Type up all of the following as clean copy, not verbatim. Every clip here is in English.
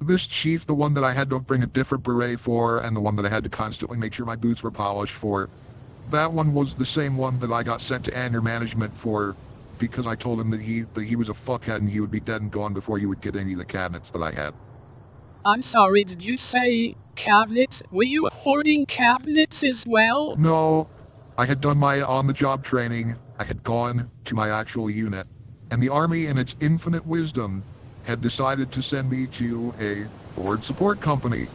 this chief, the one that I had to bring a different beret for, and the one that I had to constantly make sure my boots were polished for, that one was the same one that I got sent to anger management for, because I told him that he was a fuckhead and he would be dead and gone before he would get any of the cabinets that I had. I'm sorry, did you say cabinets? Were you hoarding cabinets as well? No, I had done my on-the-job training, I had gone to my actual unit, and the Army in its infinite wisdom had decided to send me to a Ford support company.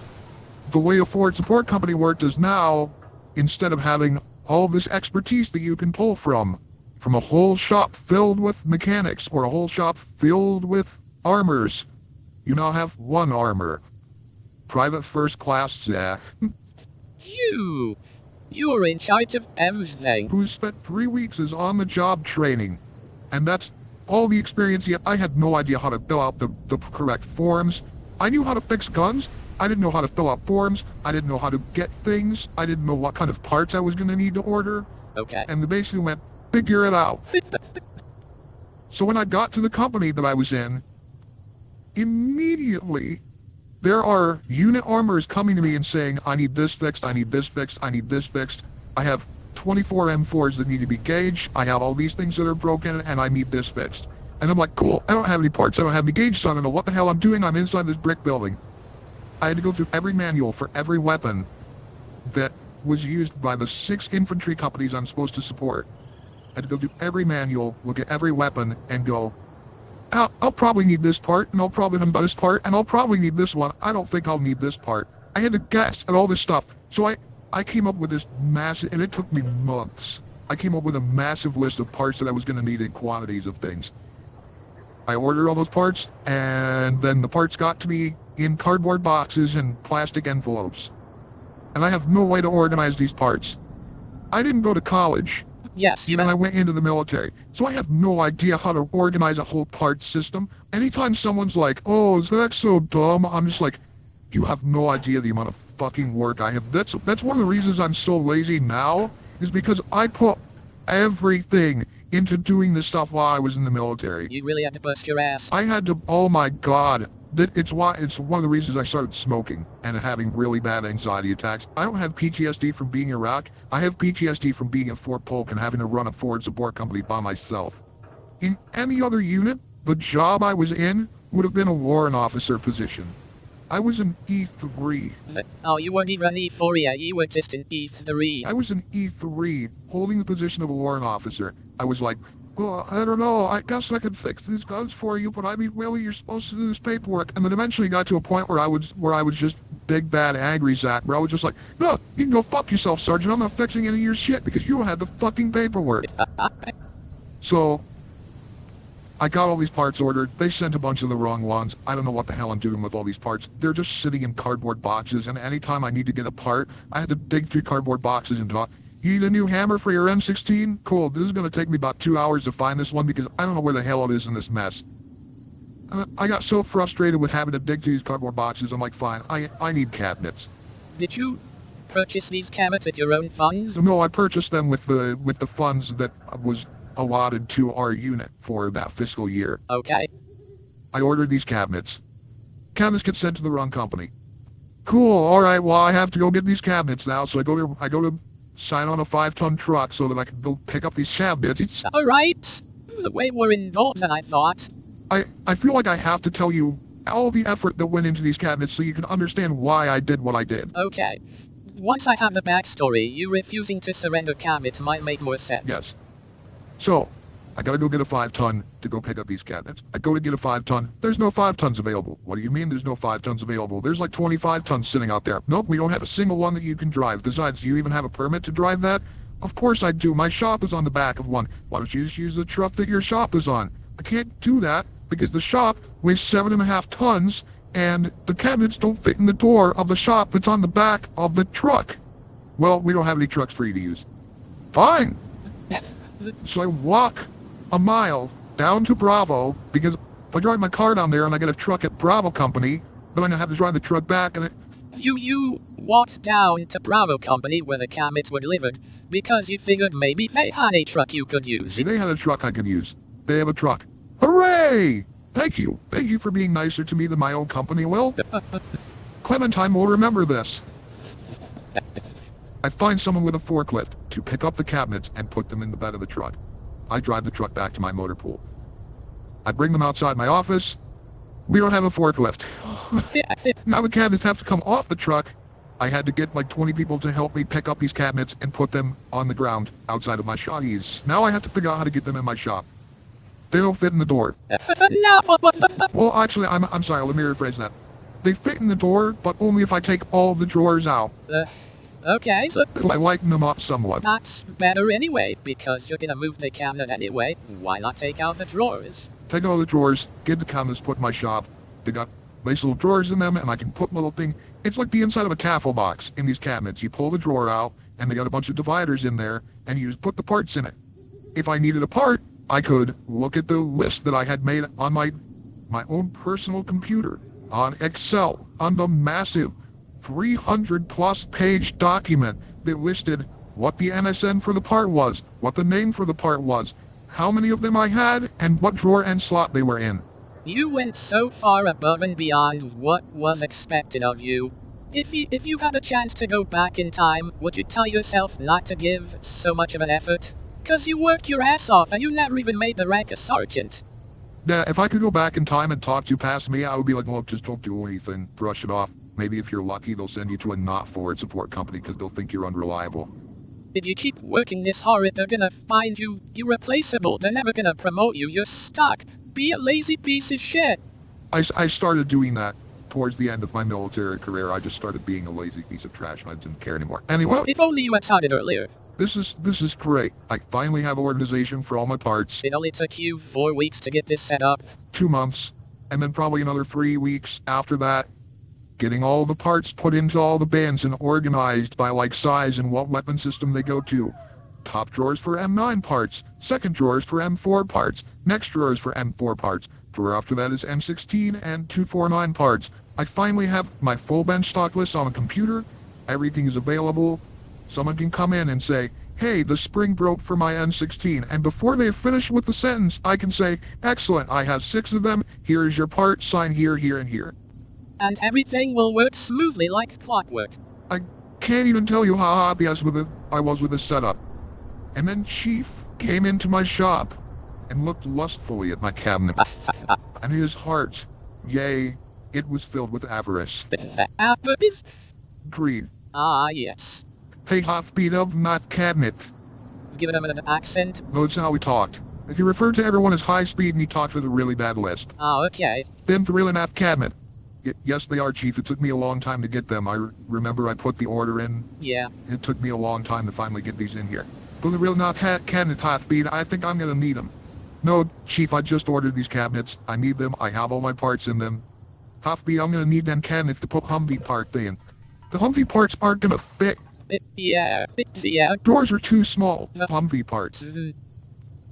The way a Ford support company worked is now, instead of having all this expertise that you can pull from a whole shop filled with mechanics or a whole shop filled with armors, you now have one armor. Private first class Zach. You're in charge of everything. Who spent 3 weeks as on-the-job training. And that's all the experience yet. I had no idea how to fill out the correct forms. I knew how to fix guns. I didn't know how to fill out forms. I didn't know how to get things. I didn't know what kind of parts I was going to need to order. Okay. And they basically went, figure it out. So when I got to the company that I was in, immediately there are unit armors coming to me and saying, I need this fixed, I need this fixed, I need this fixed. I have 24 M4s that need to be gauged. I have all these things that are broken and I need this fixed. And I'm like, cool, I don't have any parts, I don't have any gauges, so I don't know what the hell I'm doing. I'm inside this brick building. I had to go through every manual for every weapon that was used by the 6 infantry companies I'm supposed to support. I had to go through every manual, look at every weapon, and go, I'll probably need this part, and I'll probably need this part, and I'll probably need this one. I don't think I'll need this part. I had to guess at all this stuff. So I came up with this massive, and it took me months. I came up with a massive list of parts that I was going to need in quantities of things. I ordered all those parts, and then the parts got to me in cardboard boxes and plastic envelopes. And I have no way to organize these parts. I didn't go to college. Yes, And I went into the military. So I have no idea how to organize a whole part system. Anytime someone's like, oh, that's so dumb, I'm just like, you have no idea the amount of fucking work I have. That's one of the reasons I'm so lazy now, is because I put everything into doing this stuff while I was in the military. You really had to bust your ass. I had to, oh my god. It's one of the reasons I started smoking and having really bad anxiety attacks. I don't have PTSD from being in Iraq. I have PTSD from being at Fort Polk and having to run a Ford support company by myself. In any other unit, the job I was in would have been a warrant officer position. I was an E3. Oh, you weren't even an E4 yet, you were just an E3. I was an E3, holding the position of a warrant officer. I was like, well, I don't know, I guess I could fix these guns for you, but I mean, really, you're supposed to do this paperwork. And then eventually got to a point where I was just big, bad, angry Zach, where I was just like, no, you can go fuck yourself, Sergeant, I'm not fixing any of your shit, because you don't have the fucking paperwork. So, I got all these parts ordered, they sent a bunch of the wrong ones, I don't know what the hell I'm doing with all these parts. They're just sitting in cardboard boxes, and anytime I need to get a part, I had to dig through cardboard boxes and talk. You need a new hammer for your M16? Cool, this is going to take me about 2 hours to find this one because I don't know where the hell it is in this mess. I got so frustrated with having to dig through these cardboard boxes, I'm like, fine, I need cabinets. Did you purchase these cabinets with your own funds? No, I purchased them with the funds that was allotted to our unit for that fiscal year. Okay. I ordered these cabinets. Cabinets get sent to the wrong company. Cool, alright, well I have to go get these cabinets now, so I go to sign on a 5-ton truck so that I can go pick up these cabinets. It's alright. The way more involved than I thought. I feel like I have to tell you all the effort that went into these cabinets so you can understand why I did what I did. Okay. Once I have the backstory, you refusing to surrender cabinets might make more sense. Yes. So, I gotta go get a 5-ton to go pick up these cabinets. I go to get a 5-ton. There's no 5 tons available. What do you mean there's no 5 tons available? There's like 25 tons sitting out there. Nope, we don't have a single one that you can drive. Besides, do you even have a permit to drive that? Of course I do. My shop is on the back of one. Why don't you just use the truck that your shop is on? I can't do that because the shop weighs 7.5 tons and the cabinets don't fit in the door of the shop that's on the back of the truck. Well, we don't have any trucks for you to use. Fine. So I walk a mile down to Bravo because if I drive my car down there and I get a truck at Bravo Company, then I'm gonna have to drive the truck back and You walked down to Bravo Company where the cabinets were delivered because you figured maybe they had a truck you could use. See, they had a truck I could use. They have a truck. Hooray! Thank you. Thank you for being nicer to me than my old company will. Clementine will remember this. I find someone with a forklift to pick up the cabinets and put them in the bed of the truck. I drive the truck back to my motor pool. I bring them outside my office. We don't have a forklift. Now the cabinets have to come off the truck. I had to get like 20 people to help me pick up these cabinets and put them on the ground outside of my shoppies. Now I have to figure out how to get them in my shop. They don't fit in the door. No. Well, actually, I'm sorry. Let me rephrase that. They fit in the door, but only if I take all the drawers out. Okay, so I lighten them up somewhat. that's better anyway, because you're gonna move the cabinet anyway. Why not take out the drawers? Take all the drawers, get the cabinets put in my shop. They got nice little drawers in them, and I can put little thing. It's like the inside of a taffel box in these cabinets. You pull the drawer out, and they got a bunch of dividers in there, and you just put the parts in it. If I needed a part, I could look at the list that I had made on my own personal computer, on Excel, on the massive 300 plus page document that listed what the MSN for the part was, what the name for the part was, how many of them I had, and what drawer and slot they were in. You went so far above and beyond what was expected of you. If you had a chance to go back in time, would you tell yourself not to give so much of an effort? 'Cause you worked your ass off and you never even made the rank of sergeant. Yeah, if I could go back in time and talk to you past me, I would be like, look, just don't do anything, brush it off. Maybe if you're lucky, they'll send you to a not forward support company because they'll think you're unreliable. If you keep working this hard, they're gonna find you irreplaceable. They're never gonna promote you. You're stuck. Be a lazy piece of shit. I started doing that towards the end of my military career. I just started being a lazy piece of trash and I didn't care anymore. Anyway, If only you had started earlier. this is great. I finally have organization for all my parts. It only took you 4 weeks to get this set up. 2 months, and then probably another 3 weeks after that, getting all the parts put into all the bins and organized by like size and what weapon system they go to. Top drawers for M9 parts, second drawers for M4 parts, next drawers for M4 parts, drawer after that is M16 and 249 parts. I finally have my full bench stock list on a computer. Everything is available. Someone can come in and say, hey, the spring broke for my M16, and before they finish with the sentence, I can say, excellent, I have 6 of them, here is your part, sign here, here, and here. And everything will work smoothly like clockwork. I can't even tell you how happy I was with this setup. And then Chief came into my shop and looked lustfully at my cabinet, and his heart, yea, it was filled with avarice, Avarice? greed. Ah, yes. Hey, half-beat of that cabinet. Give them an accent. That's how we talked. He referred to everyone as high speed and he talked with a really bad lisp. Ah, okay. Them 3.5 cabinet. Yes, they are, Chief. It took me a long time to get them. I remember I put the order in. Yeah. It took me a long time to finally get these in here. But the real not cabinet half-beat, I think I'm gonna need them. No, Chief, I just ordered these cabinets. I need them. I have all my parts in them. Half-beat, I'm gonna need them cabinets to put Humvee part in. The Humvee parts aren't gonna fit. Yeah. Doors are too small. Humvee parts. Mm,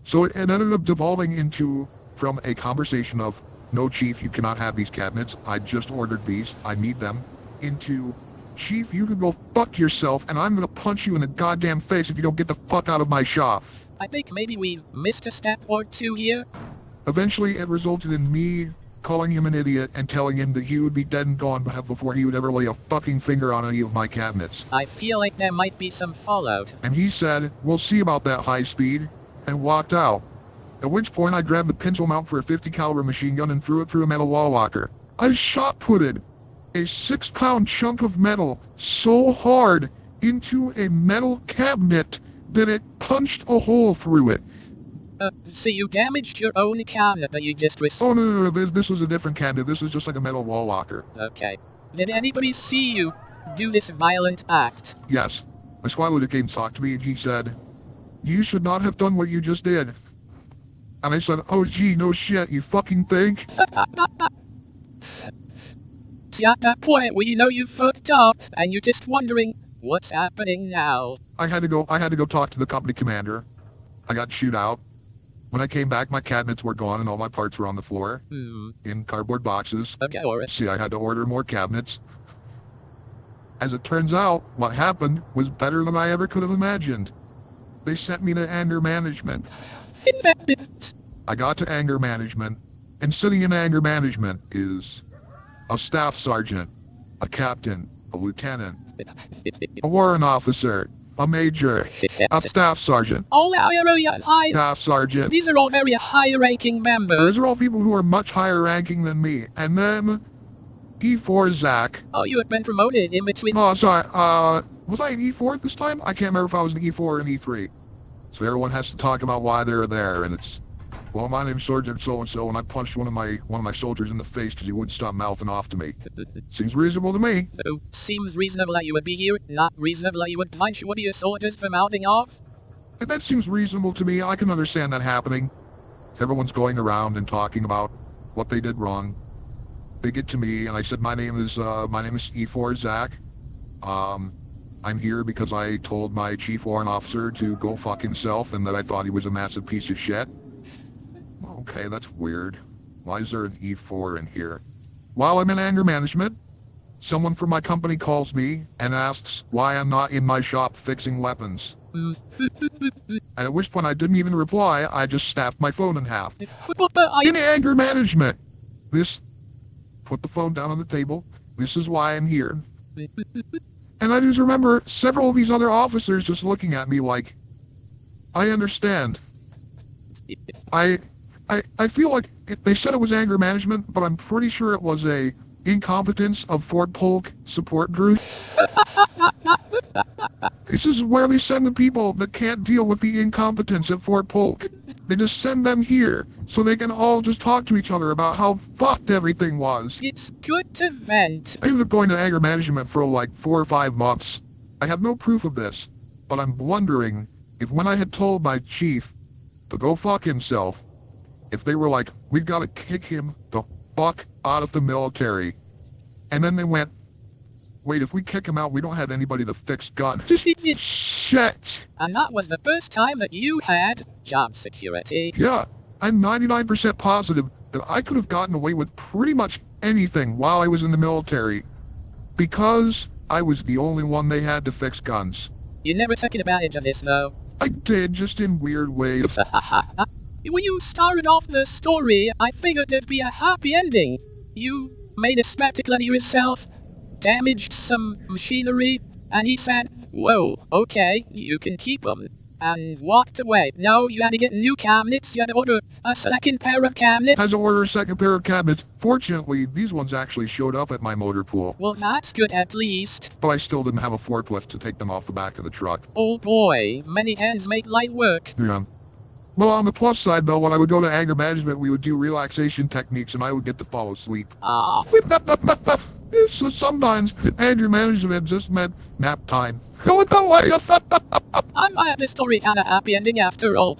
So it ended up devolving into, from a conversation of, no, Chief, you cannot have these cabinets. I just ordered these. I need them. Into, Chief, you can go fuck yourself, and I'm gonna punch you in the goddamn face if you don't get the fuck out of my shop. I think maybe we've missed a step or two here. Eventually, it resulted in me calling him an idiot and telling him that he would be dead and gone before he would ever lay a fucking finger on any of my cabinets. I feel like there might be some fallout. And he said, we'll see about that, high speed, and walked out. At which point I grabbed the pencil mount for a 50 caliber machine gun and threw it through a metal wall locker. I shot-putted a 6-pound chunk of metal so hard into a metal cabinet that it punched a hole through it. So you damaged your own cabinet that you just received. Oh no, this was a different cabinet. This was just like a metal wall locker. Okay. Did anybody see you do this violent act? Yes. My squad leader came to talk to me and he said, you should not have done what you just did. And I said, oh gee, no shit, you fucking think? See, at that point where you know you fucked up and you're just wondering what's happening now. I had to go talk to the company commander. I got chewed out. When I came back, my cabinets were gone and all my parts were on the floor. In cardboard boxes. Okay, alright. See, I had to order more cabinets. As it turns out, what happened was better than I ever could have imagined. They sent me to anger management. I got to anger management, And sitting in anger management is a staff sergeant, a captain, a lieutenant, a warrant officer, a major, a staff sergeant, All high. staff sergeant. These are all very high-ranking members. Those are all people who are much higher ranking than me. And then E4 Zach. Oh, you have been promoted in between. Oh, sorry. Was I an E4 this time? I can't remember if I was an E4 or an E3. So everyone has to talk about why they're there, and it's, well, my name's Sergeant so-and-so, and I punched one of my soldiers in the face because he wouldn't stop mouthing off to me. Seems reasonable to me. Oh, seems reasonable that you would be here. Not reasonable that you would punch one of your soldiers for mouthing off. And that seems reasonable to me. I can understand that happening. Everyone's going around and talking about what they did wrong. They get to me, and I said, my name is E4 Zach. I'm here because I told my chief warrant officer to go fuck himself and that I thought he was a massive piece of shit. Okay, that's weird. Why is there an E4 in here? While I'm in anger management, someone from my company calls me and asks why I'm not in my shop fixing weapons. And at which point I didn't even reply, I just snapped my phone in half. In anger management. Put the phone down on the table. This is why I'm here. And I just remember several of these other officers just looking at me like, I understand. I feel like they said it was anger management, but I'm pretty sure it was a incompetence of Fort Polk support group. This is where they send the people that can't deal with the incompetence at Fort Polk. They just send them here so they can all just talk to each other about how fucked everything was. It's good to vent. I ended up going to anger management for like 4 or 5 months. I have no proof of this, but I'm wondering if when I had told my chief to go fuck himself, if they were like, we've got to kick him the fuck out of the military. And then they went, wait, if we kick him out, we don't have anybody to fix guns. Shit. And that was the first time that you had job security. Yeah, I'm 99% positive that I could have gotten away with pretty much anything while I was in the military because I was the only one they had to fix guns. You never took advantage of this, though. I did, just in weird ways. When you started off the story, I figured there'd be a happy ending. You made a spectacle of yourself, damaged some machinery, and he said, whoa, okay, you can keep them, and walked away. No, you had to get new cabinets, you had to order a second pair of cabinets. Had to order a second pair of cabinets. Fortunately, these ones actually showed up at my motor pool. Well, that's good at least. But I still didn't have a forklift to take them off the back of the truck. Oh boy, many hands make light work. Yeah. Well, on the plus side, though, when I would go to anger management, we would do relaxation techniques, and I would get to fall asleep. So sometimes anger management just meant nap time. Go with the way. I have this story had a happy ending after all.